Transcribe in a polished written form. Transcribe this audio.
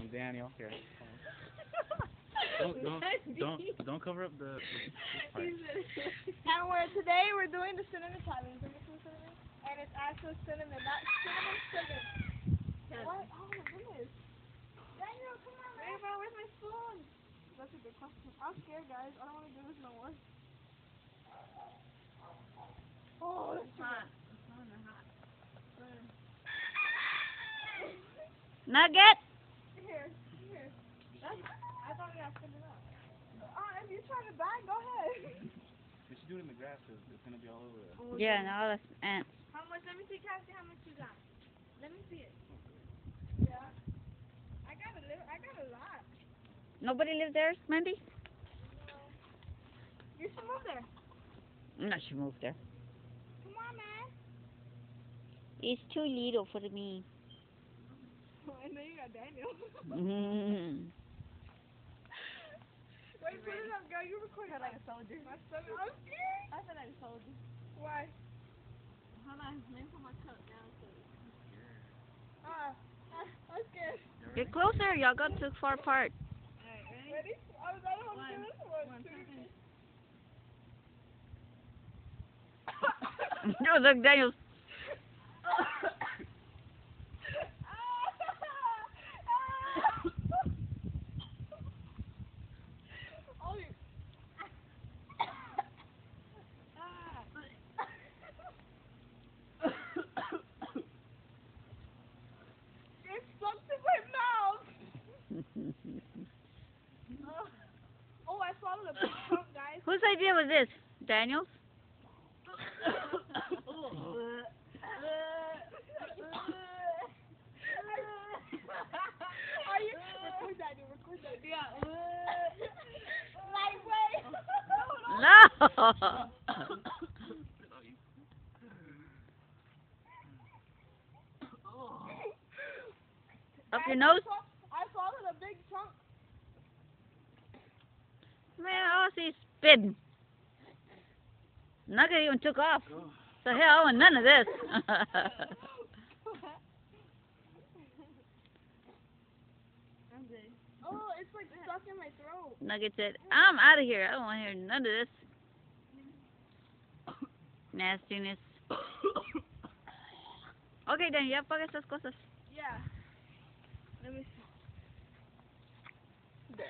I'm Daniel. Here. Don't cover up the part. And today we're doing the cinnamon challenge. And it's actual cinnamon, not cinnamon sugar. What? Oh my goodness. Daniel, come on, man. Hey, bro, where's my spoon? That's a good question. I'm scared, guys. I don't want to do this no more. Oh, it's hot. It's hot. Nugget. Here. I thought we got to spin it up. If you're trying to bag, go ahead. You should do it in the grass because it's gonna be all over there. Oh, yeah, and all the ants. How much? Let me see, Cassie, how much you got. Let me see it. Yeah. I got a lot. Nobody lives there, Mandy? No. You should move there. No, she moved there. Come on, man. It's too little for me. I know you got Daniel. Wait, put it up, girl. You recording like a soldier. My stomach. I'm scared. I feel like a soldier. Why? Hold on. Let me put my coat down. I'm scared. Get closer. Y'all got too far apart. Alright, ready? I don't know how to do this. One, two, No, look, Daniel. It's stuck to my mouth. Oh, I swallowed a big chunk, guys. Whose idea was this? Daniel's? Record that. Yeah. Lightweight. No. Up your nose? I swallowed a big chunk. Man, I see spitting. Nugget even took off. So hell, I want none of this. Oh, it's like stuck in my throat. Nugget said, I'm out of here. I don't want to hear none of this nastiness. Okay, then, ya apaga esas cosas. Yeah. Let me see. There.